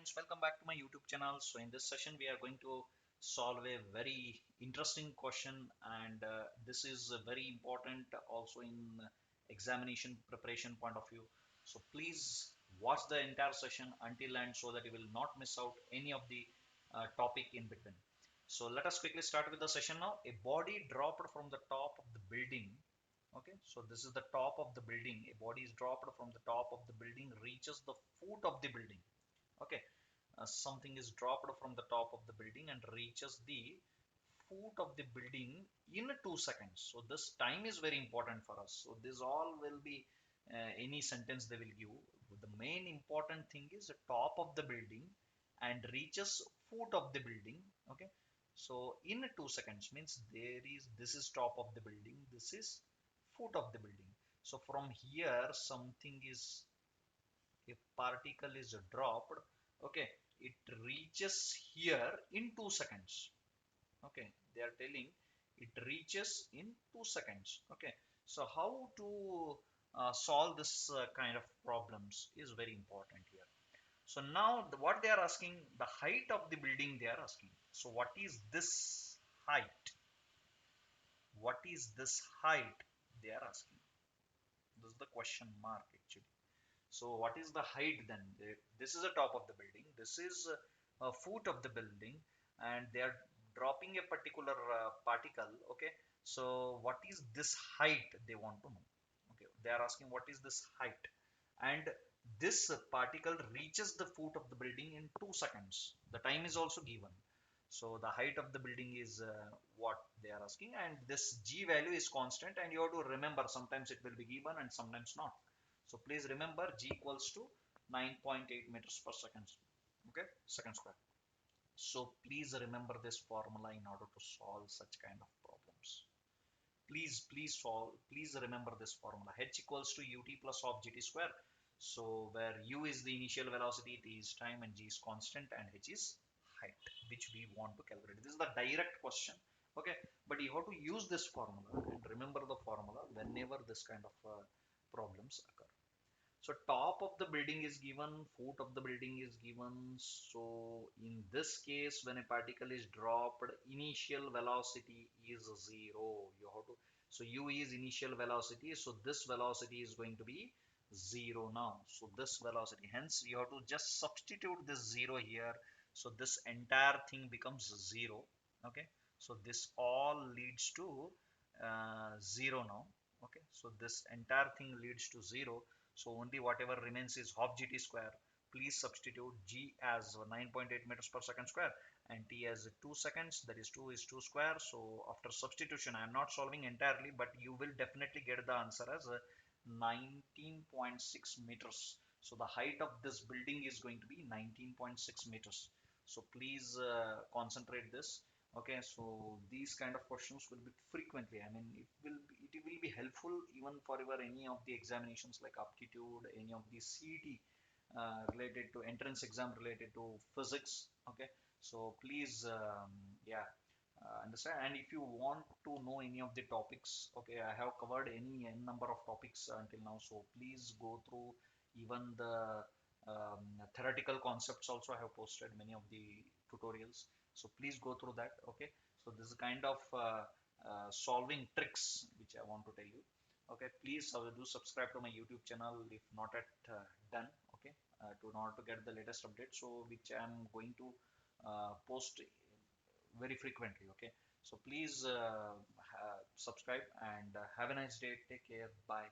friends, welcome back to my YouTube channel. So in this session we are going to solve a very interesting question, and this is very important also in examination preparation point of view. So please watch the entire session until end so that you will not miss out any of the topic in between. So let us quickly start with the session now. A body dropped from the top of the building. Okay, so this is the top of the building. A body is dropped from the top of the building, reaches the foot of the building. Okay, something is dropped from the top of the building and reaches the foot of the building in 2 seconds. So this time is very important for us. So this all will be any sentence they will give. The main important thing is the top of the building and reaches foot of the building. Okay, so in 2 seconds means this is top of the building, this is foot of the building. So from here something is, a particle is dropped. Okay, it reaches here in 2 seconds. Okay, they are telling it reaches in 2 seconds. Okay, so how to solve this kind of problems is very important here. So now what they are asking, the height of the building they are asking. So what is this height? What is this height they are asking? This is the question mark actually. So what is the height then? This is the top of the building. This is a foot of the building, and they are dropping a particular particle. Okay. So what is this height? They want to know. Okay. They are asking what is this height, and this particle reaches the foot of the building in 2 seconds. The time is also given. So the height of the building is what they are asking, and this g value is constant, and you have to remember sometimes it will be given and sometimes not. So please remember g equals to 9.8 meters per second. Okay, second square. So please remember this formula in order to solve such kind of problems. Please remember this formula. H equals to ut plus of gt square. So where u is the initial velocity, t is time, and g is constant, and h is height, which we want to calculate. This is the direct question. Okay, but you have to use this formula and remember the formula whenever this kind of problems occur. So top of the building is given, foot of the building is given. So in this case, when a particle is dropped, initial velocity is zero. You have to, so u is initial velocity. So this velocity is going to be zero now. So this velocity, hence you have to just substitute this zero here. So this entire thing becomes zero. Okay. So this all leads to zero now. Okay. So this entire thing leads to zero. So only whatever remains is half gt square. Please substitute g as 9.8 meters per second square and t as 2 seconds. That is 2 is 2 square. So after substitution, I am not solving entirely, but you will definitely get the answer as 19.6 meters. So the height of this building is going to be 19.6 meters. So please concentrate this. Okay, so these kind of questions will be frequently. I mean, it will be helpful even for your any of the examinations like aptitude, any of the CET related to entrance exam related to physics. Okay, so please, yeah, understand. And if you want to know any of the topics, okay, I have covered any n number of topics until now. So please go through even the theoretical concepts. Also, I have posted many of the tutorials. So please go through that. Okay, so this is kind of solving tricks which I want to tell you. Okay, please do subscribe to my YouTube channel if not yet done. Okay, to in order to get the latest update, so which I am going to post very frequently. Okay, so please subscribe and have a nice day. Take care. Bye.